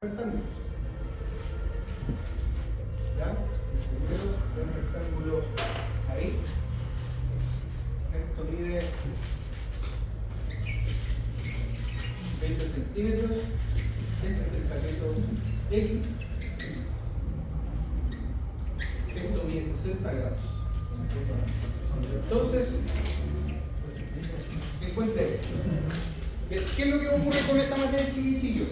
rectángulos. ¿Ya? Primero un rectángulo ahí. Esto mide 20 centímetros. Este es el cateto X. Esto mide 60 grados. Entonces, encuentre esto. ¿Qué es lo que ocurre con esta materia chiquillo?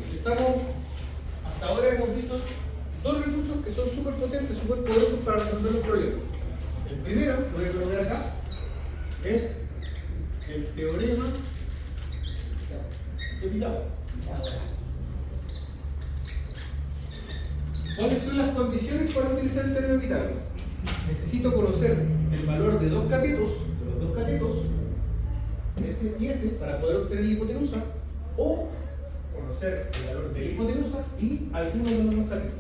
Hasta ahora hemos visto dos recursos que son súper potentes, súper poderosos para resolver los problemas. El primero, lo voy a colocar acá, es el teorema de Pitágoras. ¿Cuáles son las condiciones para utilizar el teorema de Pitágoras? Necesito conocer el valor de dos catetos, S y S, para poder obtener la hipotenusa, o conocer el valor de la hipotenusa y algunos de los catetos.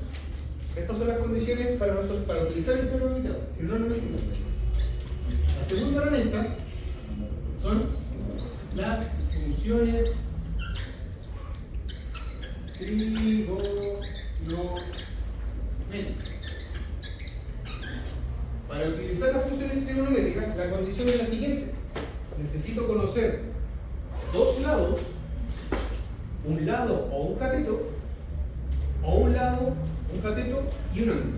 Esas son las condiciones para utilizar el teorema de Pitágoras, si no, no lo sirve. La segunda herramienta son las funciones trigonométricas. Para utilizar las funciones trigonométricas, la condición es la siguiente. Necesito conocer dos lados, un lado o un cateto, o un lado, un cateto y un ángulo.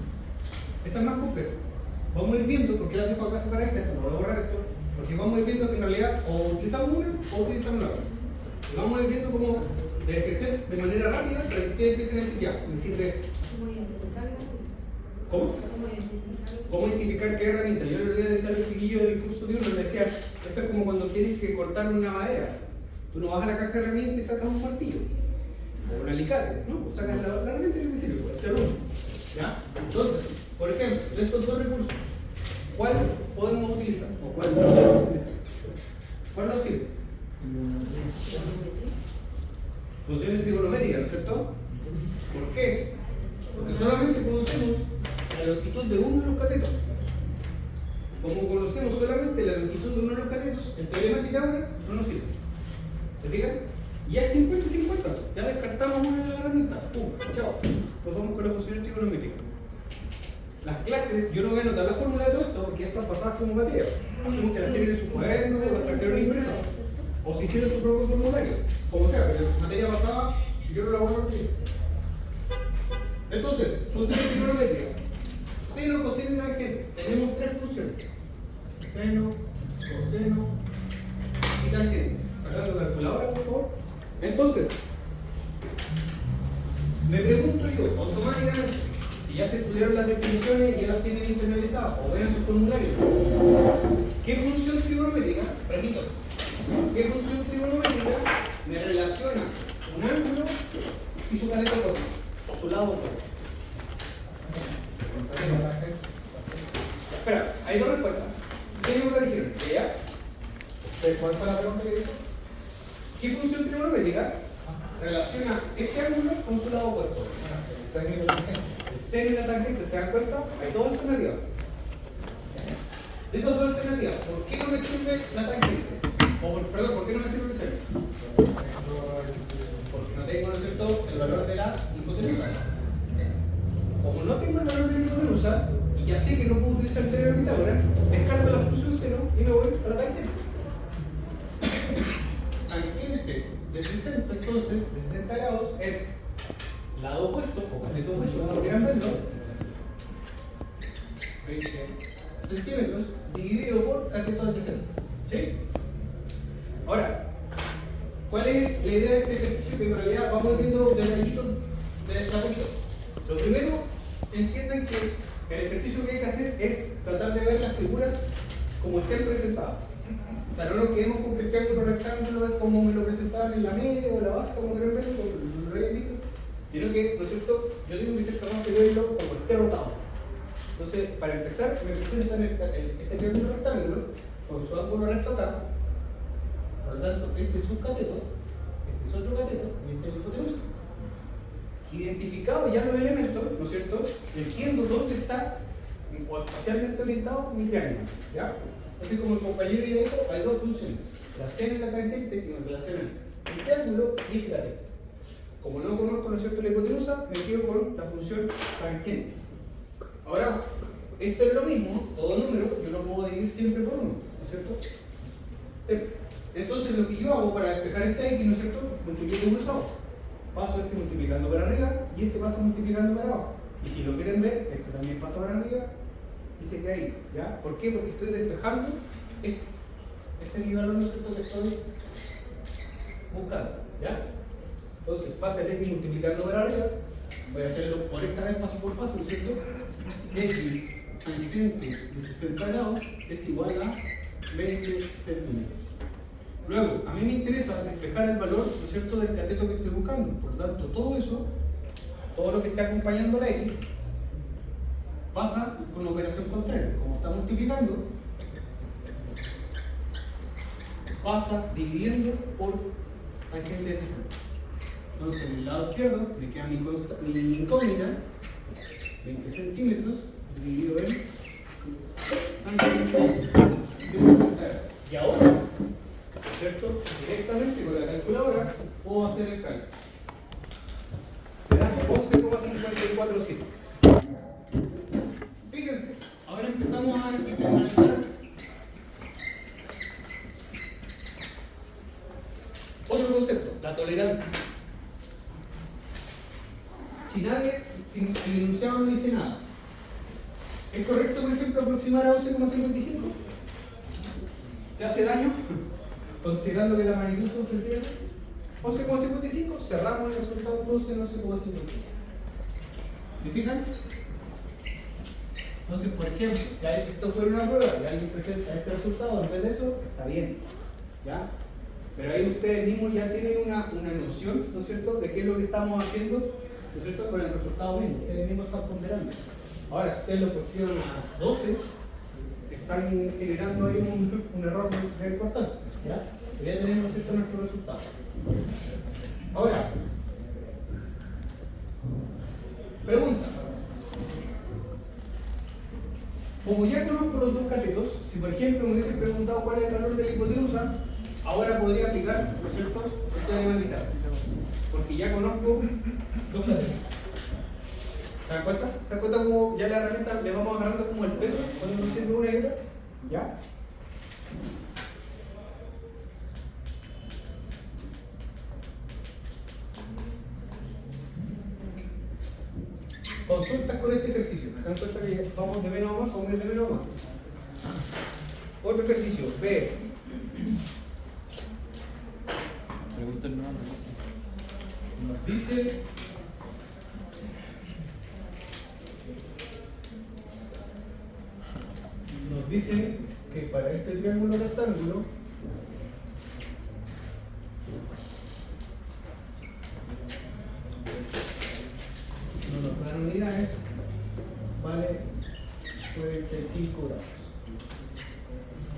Esa es más compleja. Vamos a ir viendo, porque la dejo acá separada esto, no voy a borrar esto, porque vamos a ir viendo que en realidad o utilizamos una o utilizamos la otra. Y vamos a ir viendo cómo crecer de manera rápida para que ustedes empiecen a decir ya, me sirve eso. ¿Cómo? ¿Cómo identificar qué herramienta? Yo le decía al chiquillo del curso de uno, le decía, esto es como cuando tienes que cortar una madera. Tú no vas a la caja de herramientas y sacas un martillo, o un alicate, ¿no? O sacas la herramienta que te sirve, puede ser uno. ¿Ya? Entonces, por ejemplo, de estos dos recursos, ¿cuál podemos utilizar? ¿O cuál no podemos utilizar? ¿Cuál nos sirve? Funciones trigonométricas, ¿no es cierto? ¿Por qué? Porque solamente conocemos la longitud de uno de los catetos. Como conocemos solamente la longitud de uno de los catetos, el teorema de Pitágoras no nos sirve. ¿Se fijan? Y es 50 y 50. Ya descartamos una de las herramientas. ¡Pum! ¡Chao! Nos vamos con las funciones trigonométricas. Las clases, yo no voy a anotar la fórmula de todo esto porque ya están pasadas como materia. Asumo que las tienen en su cuaderno o las trajeron impresas. O si hicieron su propio formulario. Como sea, pero materia pasada, yo no la voy a repetir. Entonces, funciones trigonométricas. Seno, coseno y tangente. Tenemos tres funciones. Seno, coseno y tangente. Sacando calculadora, por favor. Entonces, me pregunto yo, automáticamente, si ya se estudiaron las definiciones y ya las tienen internalizadas, o vean su formulario, ¿qué función trigonométrica, repito, qué función trigonométrica me relaciona un ángulo y su cateto opuesto, o su lado opuesto? Espera, hay dos respuestas. ¿Sí nunca dijeron? ¿Ya? ¿Cuál fue la pregunta que dijo? ¿Qué función trigonométrica relaciona este ángulo con su lado opuesto? El seno y la tangente, ¿se dan cuenta? Hay dos alternativas. De esas dos alternativas, ¿por qué no me sirve la tangente? Perdón, ¿por qué no me sirve el seno? Porque no tengo, ¿no es cierto?, el valor de la hipotenusa. Como no tengo el valor de la hipotenusa, y ya sé que no puedo utilizar el teorema de Pitágoras, descarto la función seno y me voy a la tangente. Tangente de 60, entonces, de 60 grados es lado opuesto, o cateto opuesto, como quieran verlo, 20 centímetros, dividido por cateto adyacente. ¿Sí? Ahora, ¿cuál es la idea de este ejercicio? Que en realidad vamos viendo detallitos de a poquito. Lo primero, entiendan que el ejercicio que hay que hacer es tratar de ver las figuras como estén presentadas. O sea, no nos quedemos con que el triángulo rectángulo es como me lo presentaban en la media o la base, como quieran verlo, como lo revisto, sino que, ¿no es cierto?, yo tengo que ser capaz de verlo como esté rotado. Entonces, para empezar, me presentan este triángulo rectángulo con su ángulo recto acá. Por lo tanto, este es un cateto, este es otro cateto y este es el hipotenusa. Identificados ya los elementos, ¿no es cierto?, entiendo dónde está o espacialmente orientado mi triángulo. ¿Ya? Entonces, como el compañero ya dijo, hay dos funciones, la seno y la tangente, que me relacionan el triángulo y ese cateto. Como no conozco, ¿no es cierto?, la hipotenusa, me quedo con la función tangente. Ahora, esto es lo mismo, todo número, yo lo puedo dividir siempre por 1, ¿no es cierto? Siempre. Entonces, lo que yo hago para despejar esta x, ¿no es cierto?, multiplico un cruzado. Paso este multiplicando para arriba y este pasa multiplicando para abajo. Y si lo quieren ver, este también pasa para arriba y se queda ahí. ¿Ya? ¿Por qué? Porque estoy despejando este es mi valor, ¿no es cierto?, que estoy buscando. ¿Ya? Entonces pasa el x multiplicando para arriba. Voy a hacerlo por esta vez paso por paso, ¿no es cierto? X tangente de 60 grados es igual a 20 centímetros. Luego, a mí me interesa despejar el valor, ¿no es cierto?, del cateto que estoy buscando. Por lo tanto, todo eso, todo lo que está acompañando la x, pasa con la operación contraria. Como está multiplicando, pasa dividiendo por tangente de 60. Entonces, en el lado izquierdo me queda mi incógnita, 20 centímetros, dividido en tangente de 60 grados. Y ahora, ¿cierto?, directamente con la calculadora puedo hacer el cálculo. Será 11,547. Fíjense, ahora empezamos a analizar otro concepto, la tolerancia. Si el enunciado no dice nada, ¿es correcto, por ejemplo, aproximar a 11,55? ¿Se hace daño? Considerando que la magnitud son centímetros. 11,55, cerramos el resultado entonces en 11,55. ¿Se fijan? Entonces, por ejemplo, si esto fuera una prueba y alguien presenta este resultado, en vez de eso, está bien. ¿Ya? Pero ahí ustedes mismos ya tienen una noción, ¿no es cierto?, de qué es lo que estamos haciendo, ¿no es cierto?, con el resultado mismo. Ustedes mismos están ponderando. Ahora, si ustedes lo aproximan a 12, están generando ahí un error muy importante. ¿Ya? Ya tenemos esto nuestro resultado. Ahora, pregunta. Como ya conozco los dos catetos, si por ejemplo me hubiesen preguntado cuál es el valor de la hipotenusa, ahora podría aplicar, ¿no es cierto?, el teorema de mitad. Porque ya conozco dos catetos. ¿Se dan cuenta? ¿Se dan cuenta cómo ya la herramienta le vamos agarrando como el peso cuando nos sirve una hebra? ¿Ya? Consultas con este ejercicio. ¿Se dan cuenta que vamos de menos a más? Vamos de menos a más. Otro ejercicio. B. Pregúntenme. Nos dice que para este triángulo rectángulo no nos dan unidades, vale 45 grados.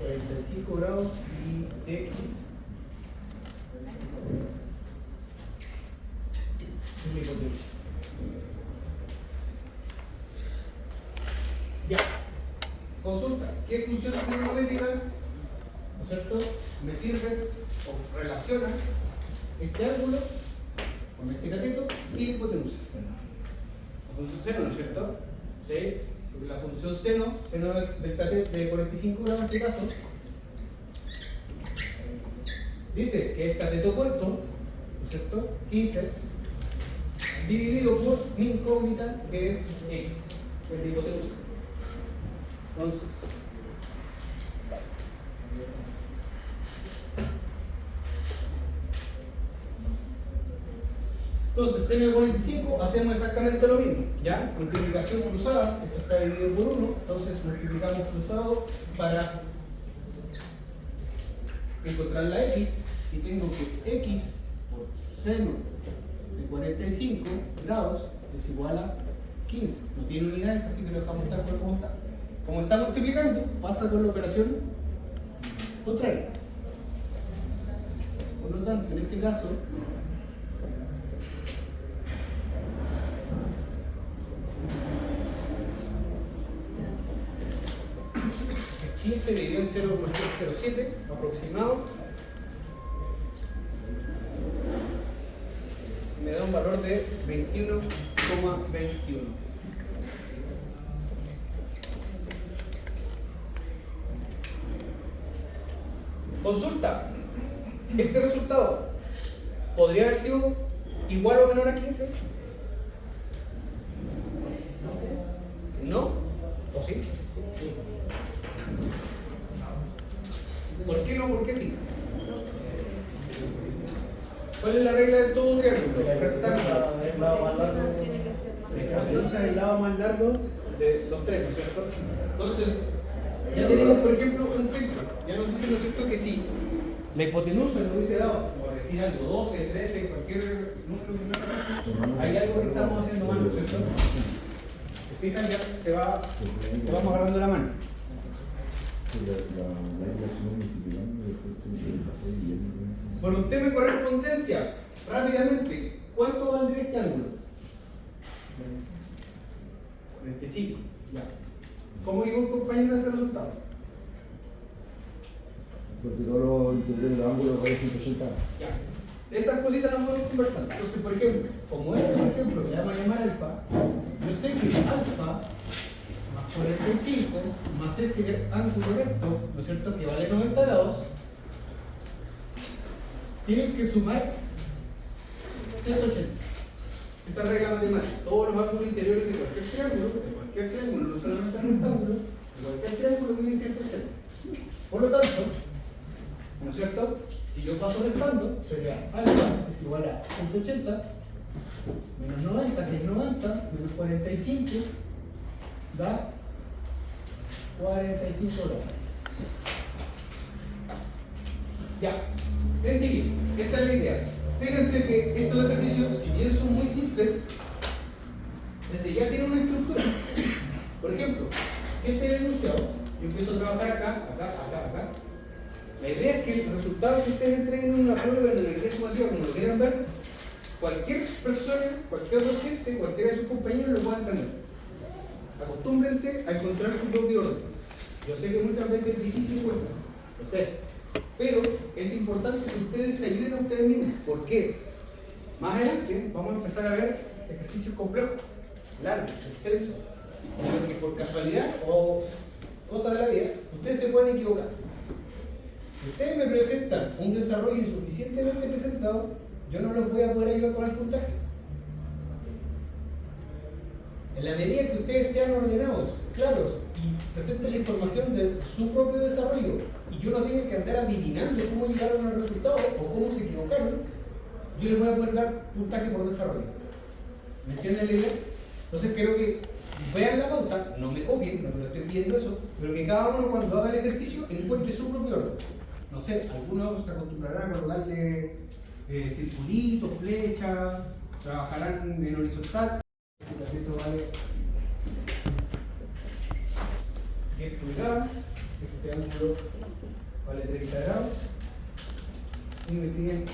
45 grados y x es la hipotenusa. Ya. Consulta, ¿qué función trigonométrica, ¿no es cierto?, me sirve o relaciona este ángulo con este cateto y la hipotenusa? La función seno, ¿no es cierto? ¿Sí? Porque la función seno del cateto de 45 grados en este caso, dice que es cateto opuesto, ¿no es cierto?, 15, dividido por mi incógnita, que es x, que es la hipotenusa. Entonces, seno de 45, hacemos exactamente lo mismo, ¿ya? Multiplicación cruzada, esto está dividido por 1, entonces multiplicamos cruzado para encontrar la x, y tengo que x por seno de 45 grados es igual a 15. No tiene unidades, así que lo dejamos tal cual como está. Como está multiplicando, pasa con la operación contraria. Por lo tanto, en este caso, es 15 dividido en 0,007 aproximado, me da un valor de 21,21. Consulta. Este resultado podría haber sido igual o menor a 15. ¿No? ¿O sí? ¿Por qué no? ¿Por qué sí? ¿Cuál es la regla de todo triángulo? Rectángulo. El lado más largo. La hipotenusa es el lado más largo de los tres, ¿no es cierto? Entonces, ya tenemos, por ejemplo, un filtro. Ya nos dice, ¿no es cierto?, que sí. La hipotenusa nos dice dado, por decir algo, 12, 13, cualquier número que no aparece, hay algo que estamos haciendo mal, ¿no es cierto? Se fijan, ya se vamos agarrando la mano. Por un tema de correspondencia, rápidamente, ¿cuánto valdría este ángulo? 45, ya. ¿Cómo llegó el compañero a ese resultado? Porque todo lo integral del ángulo vale 180. Ya. Estas cositas las podemos conversar. Entonces, por ejemplo, como este, por ejemplo, se llama llamar alfa, yo sé que alfa más 45 más este ángulo recto, ¿no es cierto?, que vale 90 grados, tienen que sumar 180. Esa regla matemática. Todos los ángulos interiores de cualquier triángulo, no solamente el rectángulo, de cualquier triángulo miden 180. Por lo tanto, ¿no es cierto?, si yo paso restando, sería alfa es igual a 180 menos 90, que es 90, menos 45, da 45 grados. Ya, ven chiquillos, esta es la idea. Fíjense que estos ejercicios, si bien son muy simples, desde ya tienen una estructura. Por ejemplo, si este es el enunciado, yo empiezo a trabajar acá. La idea es que el resultado que ustedes entreguen en una prueba en el ingreso sumativa, como lo quieran ver, cualquier persona, cualquier docente, cualquiera de sus compañeros lo pueda entender. Acostúmbrense a encontrar su propio orden. Yo sé que muchas veces es difícil, lo sé, pero es importante que ustedes se ayuden a ustedes mismos. ¿Por qué? Más adelante vamos a empezar a ver ejercicios complejos, largos, extensos, porque por casualidad o cosa de la vida, ustedes se pueden equivocar. Si ustedes me presentan un desarrollo insuficientemente presentado, yo no los voy a poder ayudar con el puntaje. En la medida que ustedes sean ordenados, claros y presenten la información de su propio desarrollo y yo no tenga que andar adivinando cómo llegaron al resultado o cómo se equivocaron, yo les voy a poder dar puntaje por desarrollo. ¿Me entienden la idea? Entonces creo que vean la pauta, no me copien, no me estoy pidiendo eso, pero que cada uno cuando haga el ejercicio encuentre su propio orden. No sé, algunos se acostumbrarán a colocarle circulitos, flechas, trabajarán en horizontal. Este cateto vale 10 pulgadas, este ángulo vale 30 grados y me piden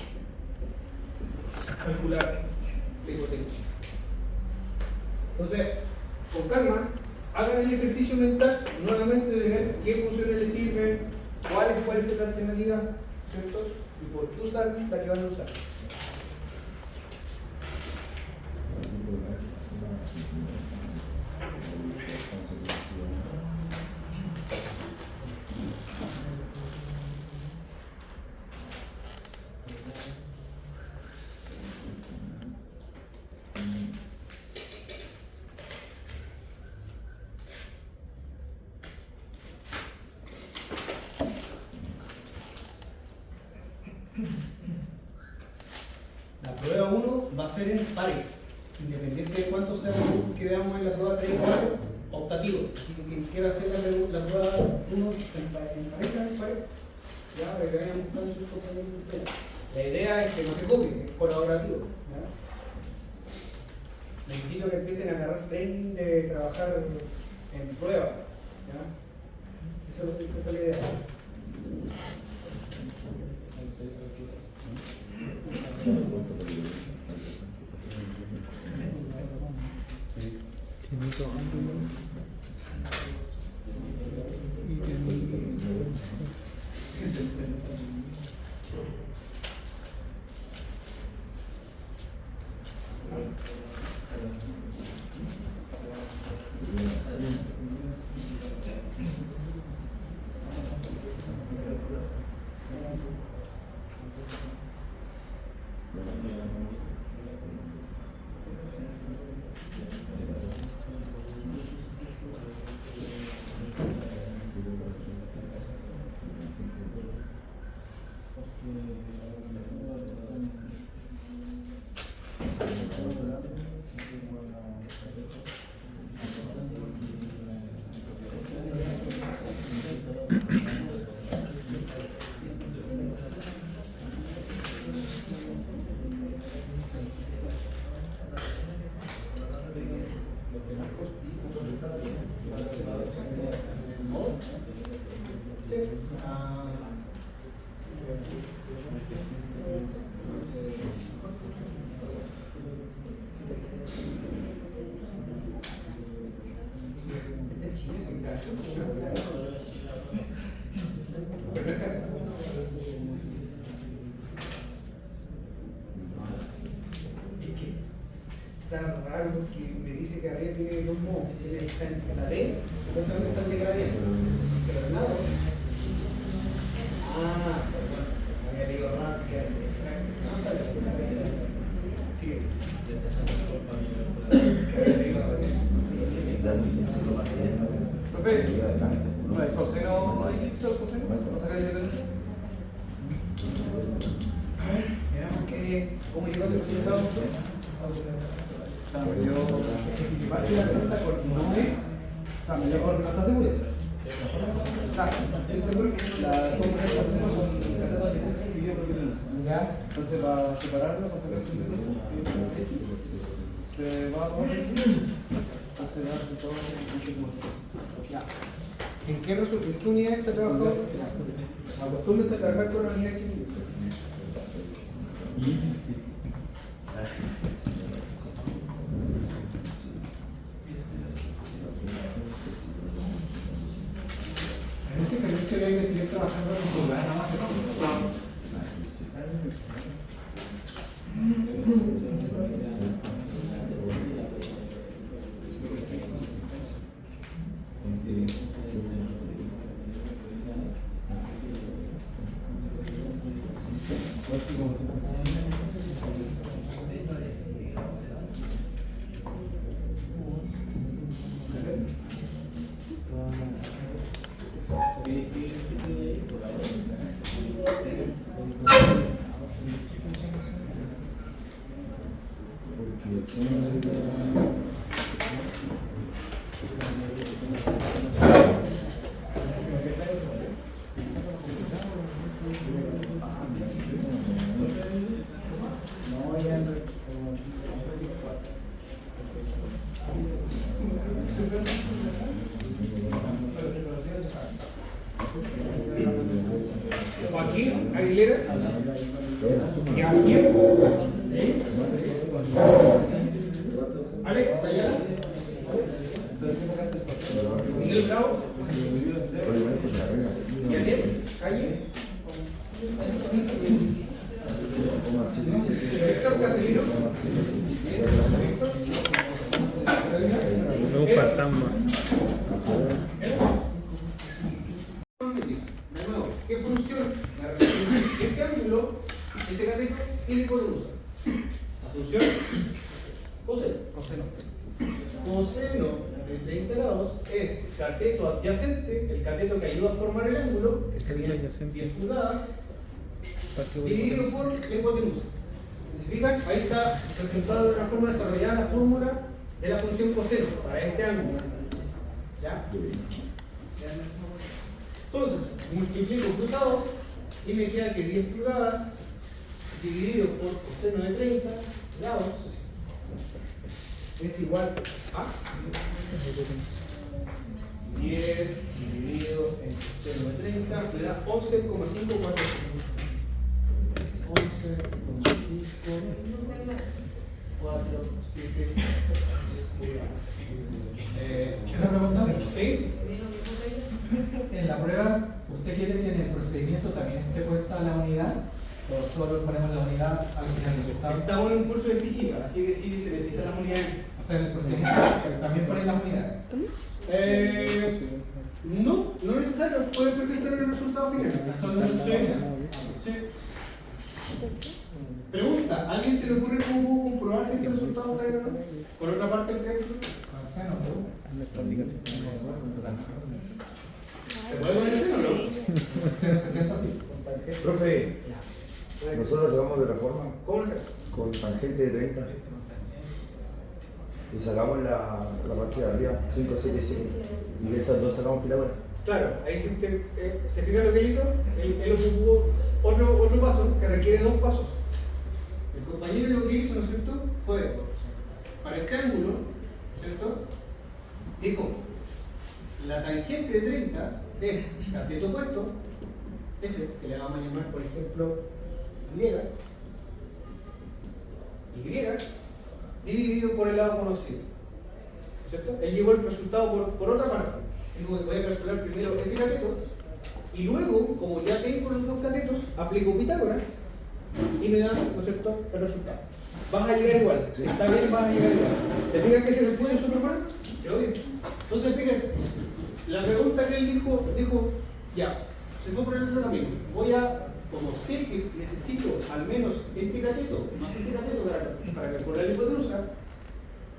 calcular la hipotenusa. Entonces, con calma, hagan el ejercicio mental nuevamente de ver qué funciones les sirven, cuál es la alternativa, ¿cierto? Y por qué usar la que van a usar. La prueba 1 va a ser en pares, independiente de cuánto sea el que veamos en la prueba 3 optativo. Así que quien quiera hacer la prueba 1 en pareja, ya para que vayan buscando sus compañeros. La idea es que no se copien, es colaborativo. ¿Ya? Necesito que empiecen a agarrar tren de trabajar en prueba. ¿Ya? Esa es la idea. Pero no es caso. Es que está raro que me dice que arriba tiene dos modos. Está en la D, supuestamente está en gradiente. Pero al lado. Ah, perdón. Me había leído rápido. No, está bien. Sigue. Profe, ¿no es coseno eclipse o coseno? ¿No saca yo de eso? A ver, veamos cómo llegó a ser utilizado. Si parte la pregunta no es. ¿No estás seguro? Exacto. Estoy seguro que la compra de coseno son catetos que se dividido por hipotenusa. Entonces, para separarlo, para sacar su X, se va a poner entonces va a hacer todo Ya. ¿En qué unidad está trabajando? Acostúmbrense a trabajar con la unidad chiquita. En ese ejercicio hay que seguir trabajando en tu lugar, nada más. Joaquín Aguilera. Y aquí. Alex Ayala. Miguel Bravo. Yadiel Calle. Héctor Casemiro. Un fantasma. De nuevo, ¿qué función? Este ángulo, ese cateto y la hipotenusa. La función coseno. Coseno de 30 grados es cateto adyacente, el cateto que ayuda a formar el ángulo, que sería 10 pulgadas, dividido por la hipotenusa. ¿Se fijan? Ahí está representada de una forma desarrollada la fórmula de la función coseno para este ángulo. ¿Ya? Entonces, multiplico cruzado y me queda que 10 pulgadas dividido por coseno de 30 grados es igual a 10 dividido en coseno de 30 me da 11,547. 11,547 Una pregunta. ¿Sí? En la prueba, ¿usted quiere que en el procedimiento también esté puesta la unidad? ¿O solo ponemos la unidad al final del resultado? Estamos en un curso de física, así que sí se necesitan las unidades. O sea, en el procedimiento también ponen las unidades. No, no es necesario, puedes presentar el resultado final. Solo el Sí. Sí. Pregunta, ¿a alguien se le ocurre cómo puedo comprobar si este resultado está bien o no? Por otra parte, el triángulo. Con seno, ¿Se puede poner el seno o no? Seno 60 sí. Profe, nosotros sacamos de la forma ¿Cómo lo sacas? con tangente de 30 y sacamos la parte de arriba, 5, 7, 7 y de esas dos sacamos Pitágoras. Claro, ahí se fija lo que él hizo, él ocupó otro paso que requiere dos pasos. El compañero lo que hizo, ¿no es cierto?, fue para este ángulo, ¿cierto?, dijo, la tangente de 30 es cateto opuesto, ese que le vamos a llamar, por ejemplo, y, dividido por el lado conocido. ¿Cierto? Él llevó el resultado por otra parte. Dijo, voy a calcular primero ese cateto y luego, como ya tengo los dos catetos, aplico Pitágoras y me dan, ¿no es cierto?, el resultado. Vas a llegar igual, Sí. está bien, vas a llegar igual. ¿Te fijas que se le puso súper bueno? Quedó bien. Entonces, fíjense, la pregunta que él dijo, ya, se fue por el otro camino. Voy a, como sé que necesito al menos este cateto, más ese cateto para calcular la hipotenusa,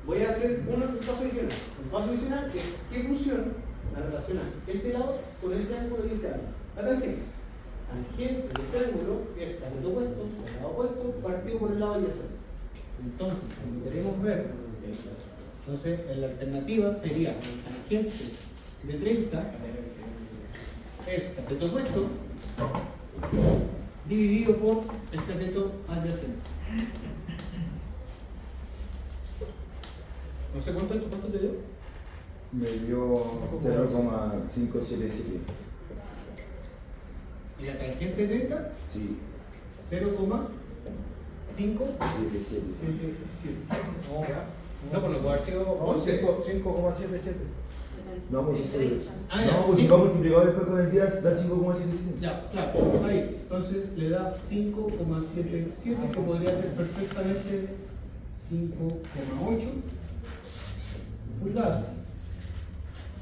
voy a hacer un paso adicional. Un paso adicional es qué función la relaciona este lado con ese ángulo y ese ángulo. La tangente. Tangente de este ángulo es cateto opuesto, por el lado opuesto, partido por el lado adyacente. Entonces, si queremos ver, entonces en la alternativa sería tangente de 30 es cateto opuesto dividido por el cateto adyacente. No sé cuánto te dio. Me dio 0,577. ¿Y la tangente de 30? Sí, 0,577. 7. No, pues no puede haber sido 11. 5,77. no, pues eso es. Ah, ya, No, pues si cinco. va multiplicado después con el día, da 5,77. Ya, claro, ahí. Entonces le da 5,77, que podría ser perfectamente 5,8 pulgadas.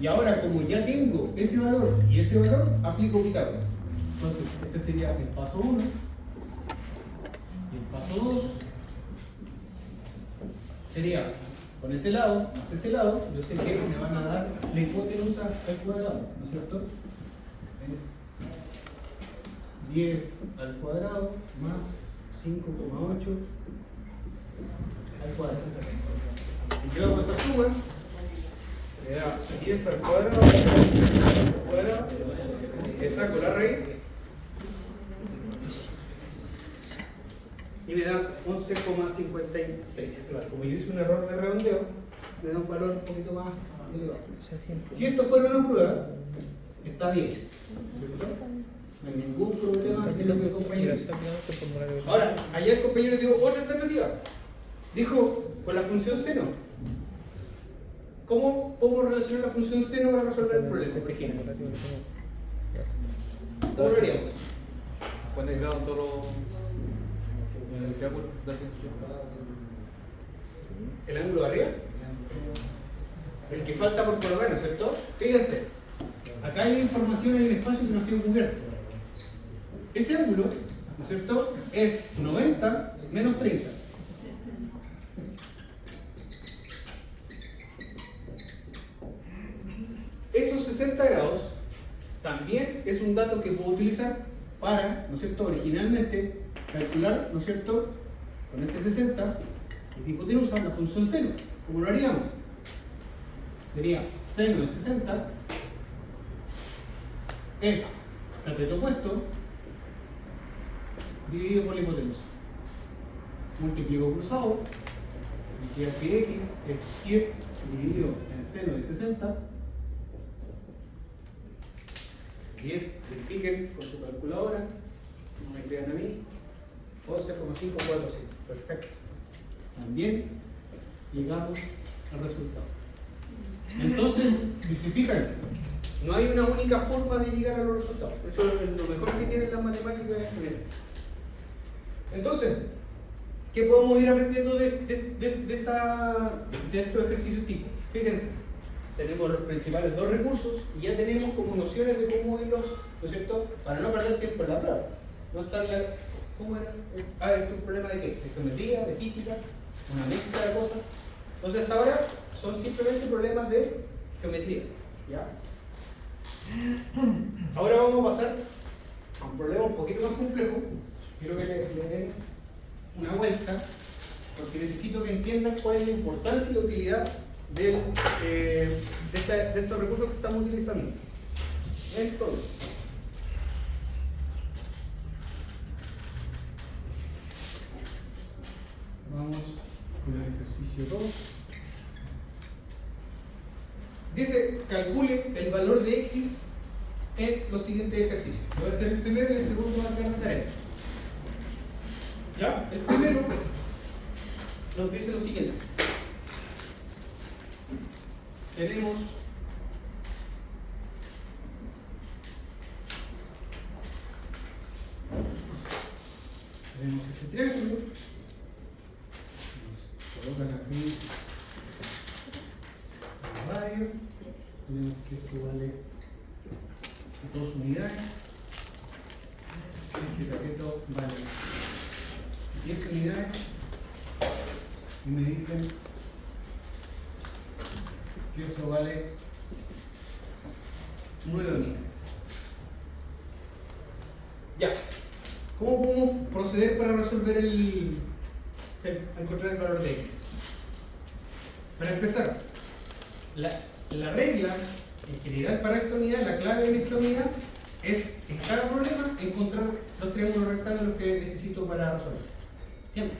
Y ahora, como ya tengo ese valor y ese valor, aplico Pitágoras. Entonces, este sería el paso 1. Y el paso 2 sería con ese lado más ese lado, yo sé que me van a dar la hipotenusa al cuadrado, ¿no es cierto? Es 10 al cuadrado más 5,8 al cuadrado. Y yo hago esa suma, me da 10 al cuadrado, le saco la raíz y me da 11,56. Claro, como yo hice un error de redondeo, me da un valor un poquito más elevado. Si esto fuera una prueba, está bien, ¿cierto? No hay ningún problema en lo que el compañero dice. Ahora, ayer el compañero dio otra alternativa. Dijo, con la función seno. ¿Cómo podemos relacionar la función seno para resolver el problema, por ejemplo? ¿Cómo lo haríamos? Cuando es grado todos los triángulos de la situación. ¿El ángulo de arriba? El que falta por colocar, ¿no es cierto? Fíjense, acá hay información en el espacio que no ha sido cubierto. Ese ángulo, ¿no es cierto?, es 90 menos 30. Esos 60 grados también es un dato que puedo utilizar para, ¿no es cierto?, originalmente calcular, ¿no es cierto?, con este 60, que es hipotenusa, la función seno. ¿Cómo lo haríamos? Sería seno de 60 es cateto opuesto dividido por la hipotenusa. Multiplico cruzado, y aquí x es 10 dividido en seno de 60. 10, verifiquen con su calculadora, no me crean a mí, 11,547, perfecto. También llegamos al resultado. Entonces, si se fijan, no hay una única forma de llegar a los resultados. Eso es lo mejor que tienen las matemáticas en general. Entonces, ¿qué podemos ir aprendiendo de estos ejercicios tipo? Fíjense, tenemos los principales dos recursos y ya tenemos como nociones de cómo irlos, ¿no es cierto?, para no perder tiempo en la prueba. No estar ¿cómo era? ¿Esto es un problema de qué? ¿De geometría? ¿De física? ¿Una mezcla de cosas? Entonces, hasta ahora son simplemente problemas de geometría. ¿Ya? Ahora vamos a pasar a un problema un poquito más complejo. Quiero que le den una vuelta, porque necesito que entiendan cuál es la importancia y la utilidad de estos recursos que estamos utilizando. Entonces, vamos con el ejercicio 2. que se calcule el valor de X en los siguientes ejercicios. Yo voy a hacer el primero y el segundo va a quedar de tarea. ¿Ya? El primero nos dice lo siguiente. Tenemos este triángulo. Nos colocan aquí el radio. Tenemos que esto vale 2 unidades. Este cateto vale 10 unidades. Y me dicen que eso vale 9 unidades. Ya. ¿Cómo podemos proceder para resolver encontrar el valor de X? Para empezar, la regla en general para esta unidad, la clave de esta unidad es en cada problema encontrar los triángulos rectángulos que necesito para resolver. Siempre.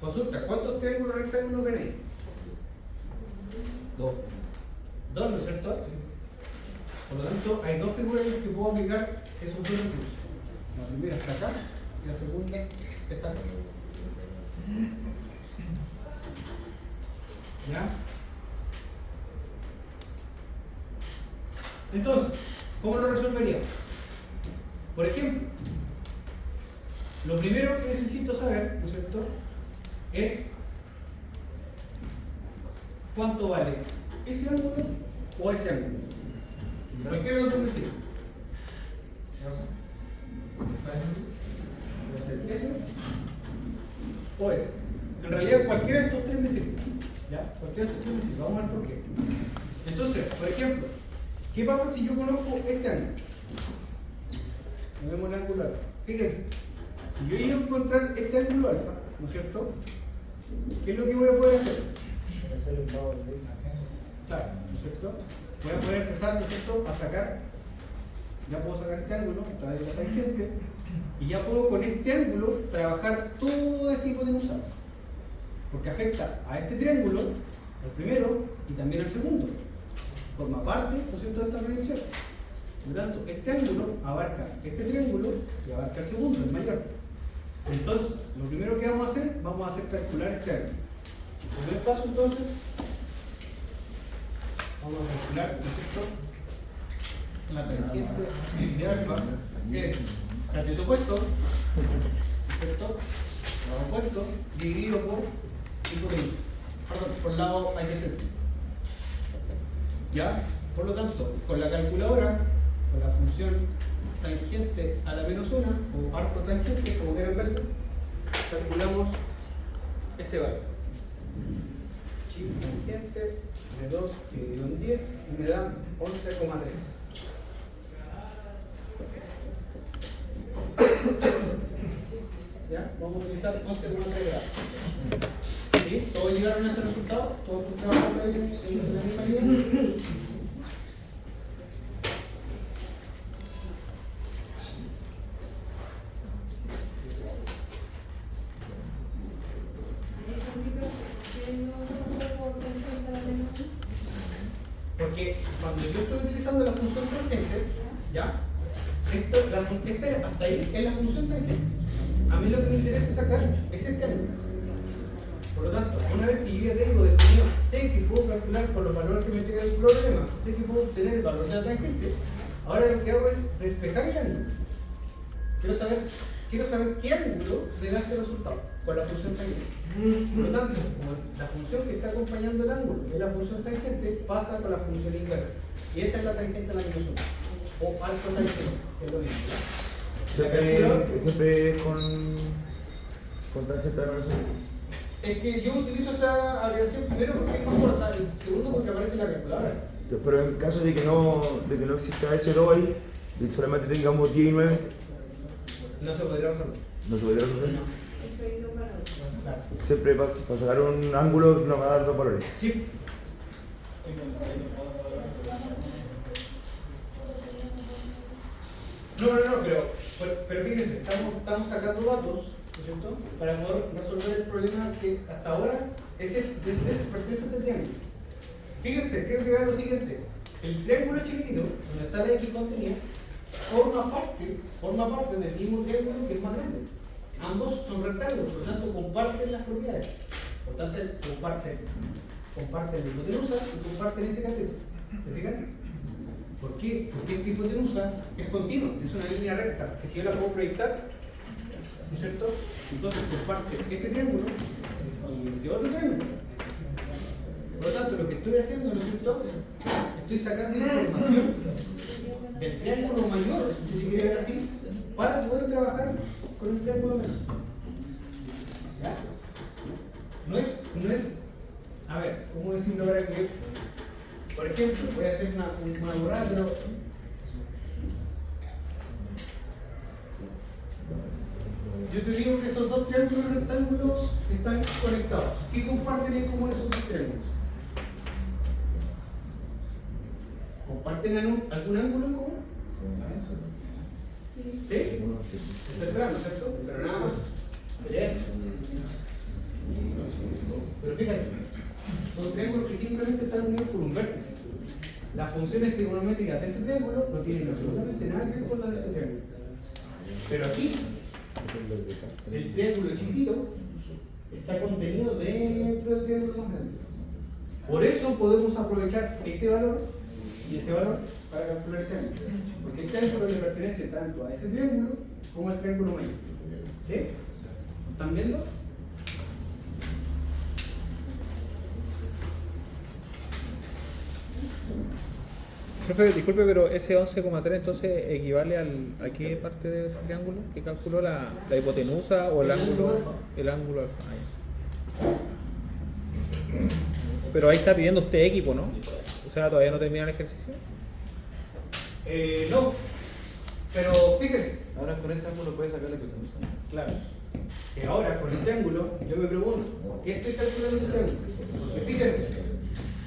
Consulta, ¿cuántos triángulos rectángulos ven ahí? 2. 2, ¿no es cierto? Por lo tanto, hay 2 figuras en las que puedo aplicar esos 2 recursos. La primera está acá y la segunda está acá. ¿Ya? Entonces, ¿cómo lo resolveríamos? Por ejemplo, lo primero que necesito saber, ¿no es cierto?, es cuánto vale ese ángulo o ese ángulo. Cualquiera de los dos me sirve. ¿Qué pasa? Puede ser ese o ese. En realidad, cualquiera de estos tres me sirve. ¿Ya? Cualquiera de estos tres me sirve. Vamos a ver por qué. Entonces, por ejemplo, ¿qué pasa si yo conozco este ángulo? Vemos el ángulo alfa. Fíjense, si yo iba a encontrar este ángulo alfa, ¿no es cierto? ¿Qué es lo que voy a poder hacer? Claro, ¿no es cierto? Voy a poder empezar, ¿no es cierto?, a sacar, ya puedo sacar este ángulo a través de la tangente, y ya puedo con este ángulo trabajar todo este hipotenusado, porque afecta a este triángulo, al primero y también al segundo. Forma parte, ¿no es cierto?, de esta proyección. Por lo tanto, este ángulo abarca este triángulo y abarca el segundo, el mayor. Entonces, lo primero que vamos a hacer calcular este ángulo. En primer paso, entonces, vamos a calcular, ¿no es cierto?, la tangente de alfa, que es cateto opuesto, ¿no es cierto?, lado opuesto, dividido por hipotenusa. Perdón, por lado adyacente. ¿Ya? Por lo tanto, con la calculadora, con la función tangente a la menos 1, o arco tangente, como quieran verlo, calculamos ese valor. Chi tangente de 2 dividido en 10 y me da 11,3. ¿Ya? Vamos a utilizar 11,3 grados. ¿Sí? ¿Todos llegaron a ese resultado? ¿Todos tus trabajos en la misma línea? Porque cuando yo estoy utilizando la función tangente, ¿ya? Hasta ahí es la función tangente. A mí lo que me interesa sacar es este ángulo. Por lo tanto, una vez que yo ya tengo definido, sé que puedo calcular por los valores que me entrega el problema, sé que puedo obtener el valor de la tangente, ahora lo que hago es despejar el ángulo. Quiero saber qué ángulo me da este resultado con la función tangente. Por lo tanto, como la función que está acompañando el ángulo, que es la función tangente, pasa con la función inversa. Y esa es la tangente a la menos 1. O arco tangente, que es lo mismo. Siempre es con tangente de menos 1. Es que yo utilizo esa abreviación primero porque es más corta, y segundo porque aparece en la calculadora. Pero en caso de que no exista ese 2 ahí, y solamente tengamos 10 y 9, No se podría resolver. no se podría resolver. No. Claro. Siempre para sacar un ángulo nos va a dar 2 valores. Sí. No, pero fíjense, estamos sacando datos, ¿no es cierto?, para poder resolver el problema que hasta ahora es pertenece a este triángulo. Fíjense, quiero que vean lo siguiente. El triángulo chiquitito, donde está la X contenida, forma parte del mismo triángulo que es más grande. Ambos son rectángulos, por lo tanto comparten las propiedades. Por tanto, comparten la hipotenusa y comparten ese cateto. ¿Se fijan? ¿Por qué? Porque esta hipotenusa es continua, es una línea recta, que si yo la puedo proyectar, ¿no es cierto? Entonces comparte este triángulo y ese otro triángulo. Por lo tanto, lo que estoy haciendo, ¿no es cierto? Estoy sacando información del triángulo mayor, si se quiere ver así, para poder trabajar con un triángulo menor. ¿Ya? No es, a ver, ¿cómo decirlo para que, por ejemplo, voy a hacer una borrada, pero yo te digo que esos dos triángulos rectángulos están conectados. ¿Qué comparten en común esos dos triángulos? ¿Comparten algún ángulo en común? ¿Sí? Es el plano, ¿cierto? Pero nada más. Sería esto. Pero fíjate, son triángulos que simplemente están unidos por un vértice. Las funciones trigonométricas de este triángulo no tienen absolutamente nada que ver con las de este triángulo. Pero aquí, el triángulo chiquitito está contenido dentro del triángulo más grande. Por eso podemos aprovechar este valor y ese valor para calcular ese ángulo. Porque este ángulo le pertenece tanto a ese triángulo como al triángulo mayor. ¿Sí? ¿Están viendo? Profe, disculpe, pero ese 11,3 entonces equivale a qué parte de ese triángulo que calculó la hipotenusa o el ángulo alfa. Pero ahí está pidiendo usted equipo, ¿no? O sea, todavía no termina el ejercicio. No. Pero fíjense. Ahora con ese ángulo puedes sacar la hipotenusa. Claro. Que ahora con ese ángulo yo me pregunto, ¿por qué estoy calculando ese ángulo? Porque fíjense,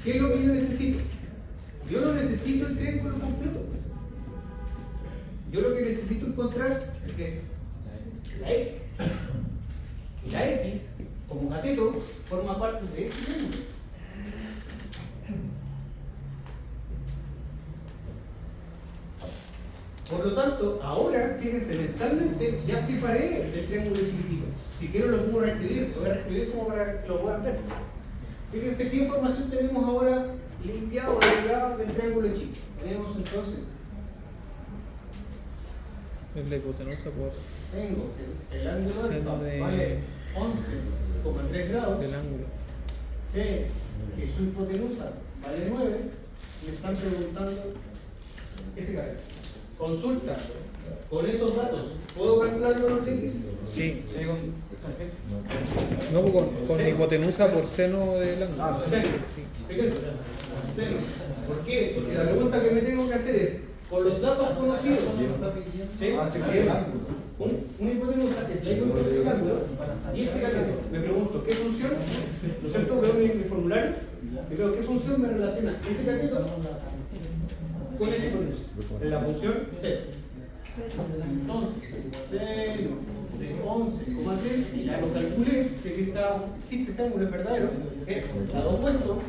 ¿qué es lo que yo necesito? Yo no necesito el triángulo completo. Yo lo que necesito encontrar es la X. Y la X, como cateto, forma parte de este triángulo. Por lo tanto, ahora, fíjense, mentalmente ya separé el triángulo chiquitito. Si quiero lo puedo reescribir, lo voy a reescribir como para que lo puedan ver. Fíjense qué información tenemos ahora limpiada o derivada del triángulo chico. Tenemos entonces, Es la hipotenusa por tengo el ángulo Seno alfa de- vale 11,3 grados. del ángulo. Sé que su hipotenusa vale 9. Me están preguntando ese carácter. Consulta, con esos datos, ¿puedo calcular los X? Sí. Sí, con No, pues con Seno. hipotenusa por seno del ángulo. Seno. Sí. Fíjense, seno. ¿Por qué? Porque la pregunta que me tengo que hacer es, con los datos conocidos, ¿sí? Que es una hipotenusa, que es la hipotenusa del ángulo, y este cateto. Me pregunto, ¿qué función? ¿No es cierto? Veo mi formulario y veo qué función me relaciona ese cateto con esta hipotenusa. En la función C. Entonces, seno de 11,3, y ya lo calculé, sé que existe ese ángulo, es verdadero, es lado opuesto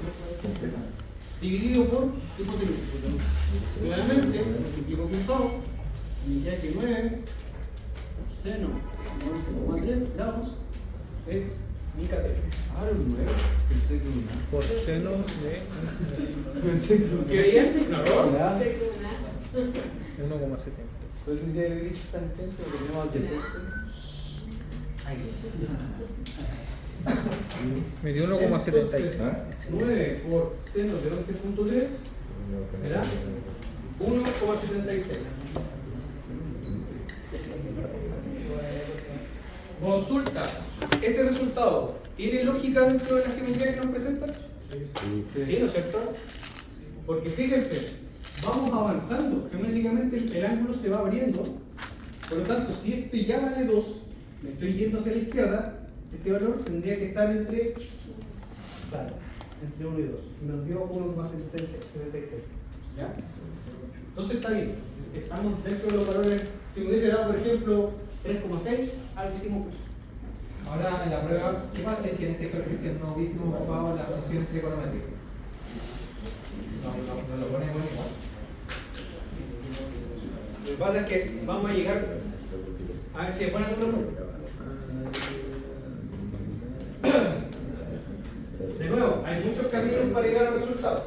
dividido por hipotenusa. Nuevamente, multiplico por solo, y ya que 9 seno de 11,3 grados es mi cateto. Ahora un 9. Pensé que una. Por seno de Pensé que una. ¿Qué veían? Un error. 1,70. Pues si ya he dicho tan intenso, lo teníamos al decente. Me dio 1,76. 9 por seno de 11,3 ¿verdad? 1,76. Consulta, ¿ese resultado tiene lógica dentro de la geometría que nos presentan? Sí, ¿no es cierto? Porque fíjense, vamos avanzando, geométricamente el ángulo se va abriendo, por lo tanto, si este ya vale 2, me estoy yendo hacia la izquierda, este valor tendría que estar entre 1 y 2, y nos dio 1,76. ¿Ya? Entonces está bien, estamos dentro de los valores. Si me hubiese dado, por ejemplo, 3,6, algo hicimos. Ahora en la prueba, ¿qué pasa? Es que en ese ejercicio no hubiésemos ocupado las funciones trigonométricas. No lo ponemos igual. Lo que pasa es que vamos a llegar a ver si se pone otro número. De nuevo, hay muchos caminos para llegar al resultado.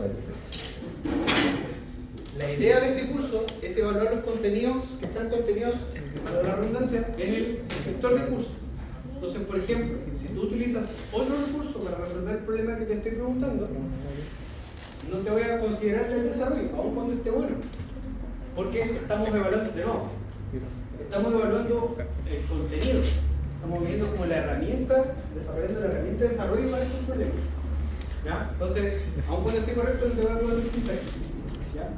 La idea de este curso es evaluar los contenidos que están contenidos, para la redundancia, en el sector del curso. Entonces, por ejemplo, si tú utilizas otro recurso para resolver el problema que te estoy preguntando, no te voy a considerar el desarrollo, aun cuando esté bueno. Porque estamos evaluando, de nuevo, estamos evaluando el contenido. Estamos viendo como la herramienta, desarrollando la herramienta de desarrollo para estos problemas. ¿Ya? Entonces, aun cuando esté correcto, no te voy a evaluar el puntaje. ¿Ya?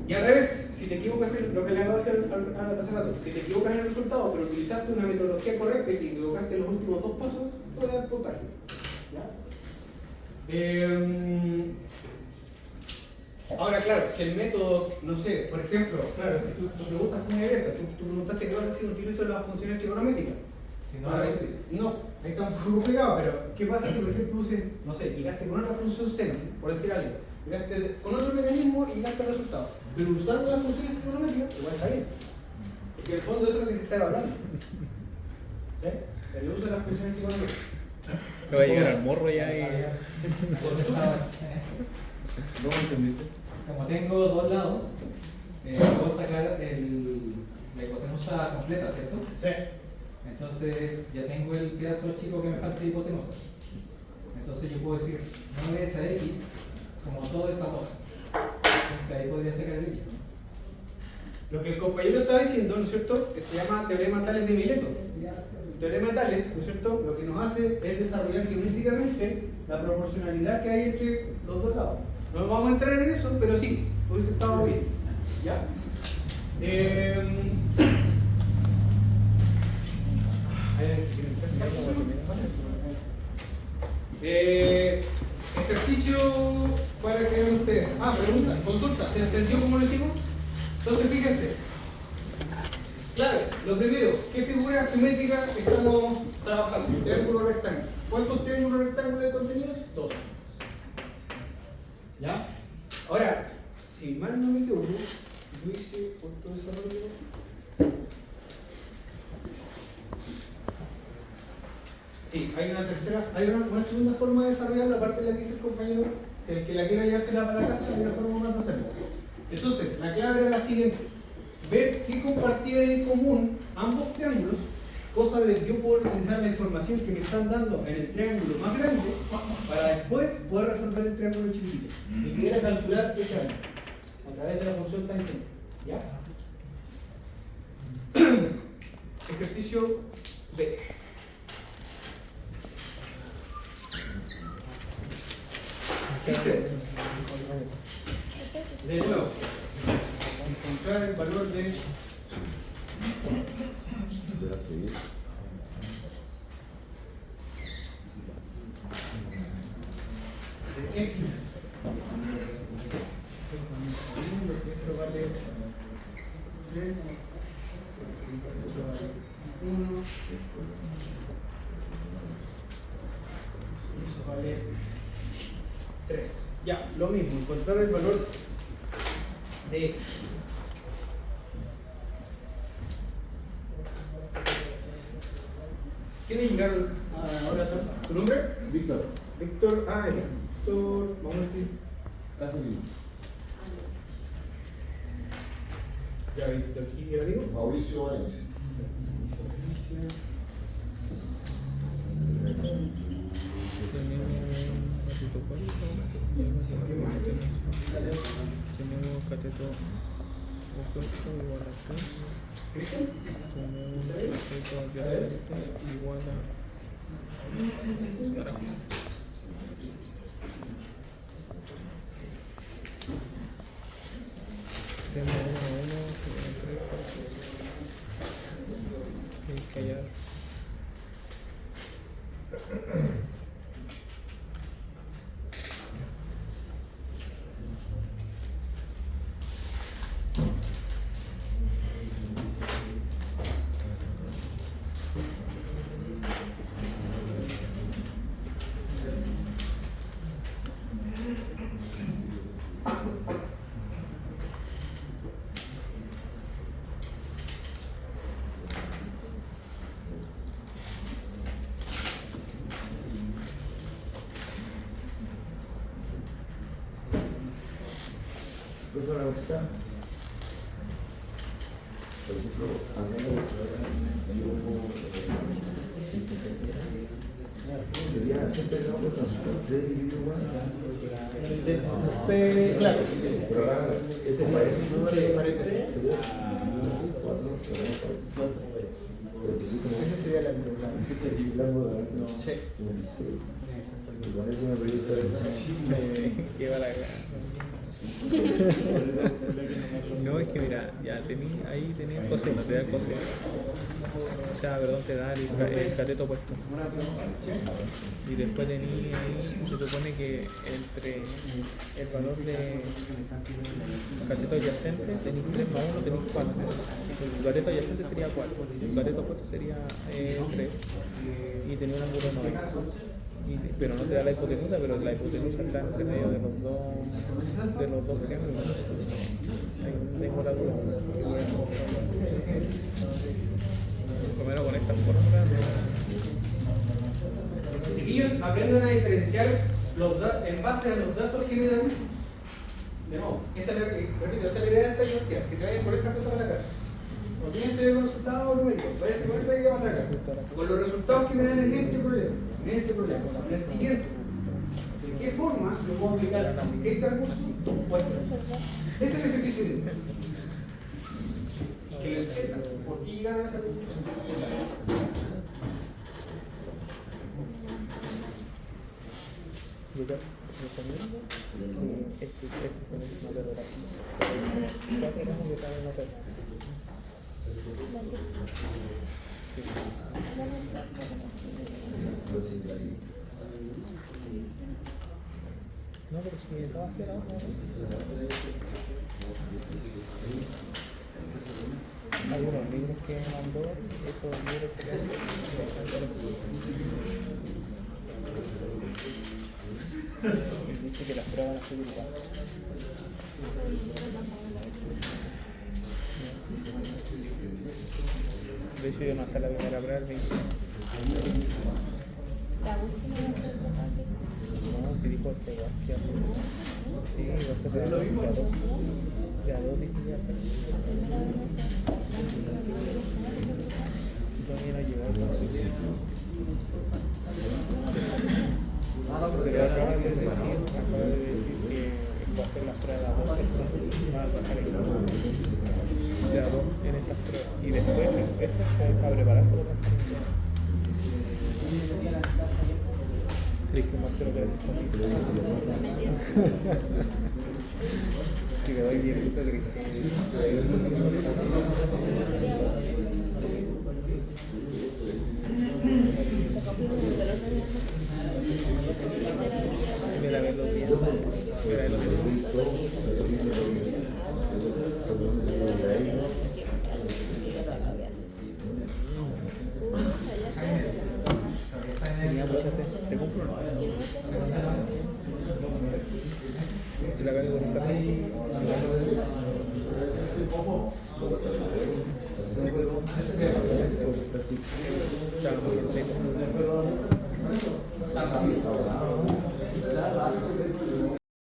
Y al revés, si te equivocas en lo que le acabo de decir hace rato, si te equivocas en el resultado, pero utilizaste una metodología correcta y te equivocaste en los últimos dos pasos, te voy a dar puntaje. ¿Ya? Ahora, claro, si el método, no sé, por ejemplo, claro, tu pregunta fue muy abierta, tú preguntaste qué pasa si no utilizo las funciones trigonométricas. Si no, Ahora, no, ahí está un poco complicado, pero ¿qué pasa si, por ejemplo, uses, no sé, llegaste con otra función seno, por decir algo, llegaste con otro mecanismo y llegaste al resultado, pero usando las funciones trigonométricas, igual está bien, porque en el fondo eso es lo que se está evaluando. ¿Sí? El uso de las funciones trigonométricas. Me va a llegar al morro ya y... ¿No me entendiste? Como tengo dos lados, puedo sacar la hipotenusa completa, ¿cierto? Sí. Entonces ya tengo el pedazo chico que me falta de hipotenusa. Entonces yo puedo decir 9 a x como todo esa 2. Entonces ahí podría sacar el líquido. Lo que el compañero estaba diciendo, ¿no es cierto?, que se llama teorema Tales de Mileto. El teorema Tales, ¿no es cierto?, lo que nos hace es desarrollar geométricamente la proporcionalidad que hay entre los dos lados. No vamos a entrar en eso, pero sí, hubiese estado bien. ¿Ya? Ejercicio para que vean ustedes. Pregunta, consulta, ¿se entendió cómo lo hicimos? Entonces fíjense. Claro, lo primero, ¿qué figura simétrica estamos trabajando? Triángulo rectángulo. ¿Cuántos triángulos rectángulos de contenidos? 2. ¿Ya? Ahora, si mal no me equivoco, yo hice otro desarrollo. Sí, hay una tercera, hay una segunda forma de desarrollar la parte de la que dice el compañero, que el que la quiera llevársela para la casa hay una forma más de hacerlo. Entonces, la clave era la siguiente: ver qué compartían en común ambos triángulos, cosa de que yo puedo utilizar la información que me están dando en el triángulo más grande para después poder resolver el triángulo chiquitito y quiera calcular ese ángulo a través de la función tangente. ¿Ya? Ejercicio B. Dice, de nuevo, encontrar el valor de x esto vale 3, esto vale 1, eso vale 3. Ya, lo mismo, encontrar el valor de x. ¿Quiénes llegaron ahora? ¿Tu nombre? Víctor. Víctor, Víctor, vamos a decir. Casi mismo. Ya, Víctor, ¿y el amigo? Mauricio Valencia. Tenemos cateto opuesto igual a 3. ¿Cristian? Tenemos cateto adyacente igual a... Tenemos 1 a 1, 3, 4. Hay que hallar. Profe, una cosita. Por ejemplo, debería siempre no consultar 3 dividido igual. Claro. Pero acá es como Esa sería la misma. Sí. Y con eso me proyecto Que va la No, es que mira, ya ahí tenés coseno, te da coseno. O sea, perdón, te da el cateto opuesto. Y después tenés ahí, se supone que entre el valor de cateto adyacente tenés 3 más 1, tenés 4. El cateto adyacente sería 4, el cateto opuesto sería 3. Y tenía un ángulo de 90. Pero no te da la hipotenusa, pero la hipotenusa está entre medio de los dos triángulos. Ahí tengo la duda. Por lo menos con estas fórmulas. Chiquillos, aprendan a diferenciar en base a los datos que me dan. De nuevo, esa es la idea de esta dinámica, que se vayan por esa cosa para la casa. No tienen que ser los resultados numéricos, váyanse con esta idea para la casa. Con los resultados que me dan en este problema, en ese problema, en el siguiente. ¿De qué forma lo puedo aplicar este recurso o este? Ese es el ejercicio de que lo entiendan. ¿Por qué llegaron a esa conclusión? Yo recomiendo que este se me no te lo no, pero si me estaba haciendo ahora. Hay unos libros que mandó, esos libros que dice que las pruebas las estoy igual. De hecho, yo no hasta la primera prueba del 20. No, que dijo este igual que hace. Sí, después de lo mismo. Ya dos dije ya hacer. Todavía no llegó. Pero acaba de decir que va a hacer las pruebas a 2 personas. Va a sacar el de a 2 en estas pruebas. Y después empieza a prepararse para la siguiente. Dije, Marcelo, que eres conmigo. Si le doy 10 minutos, mira, ver los días. Mira, los días.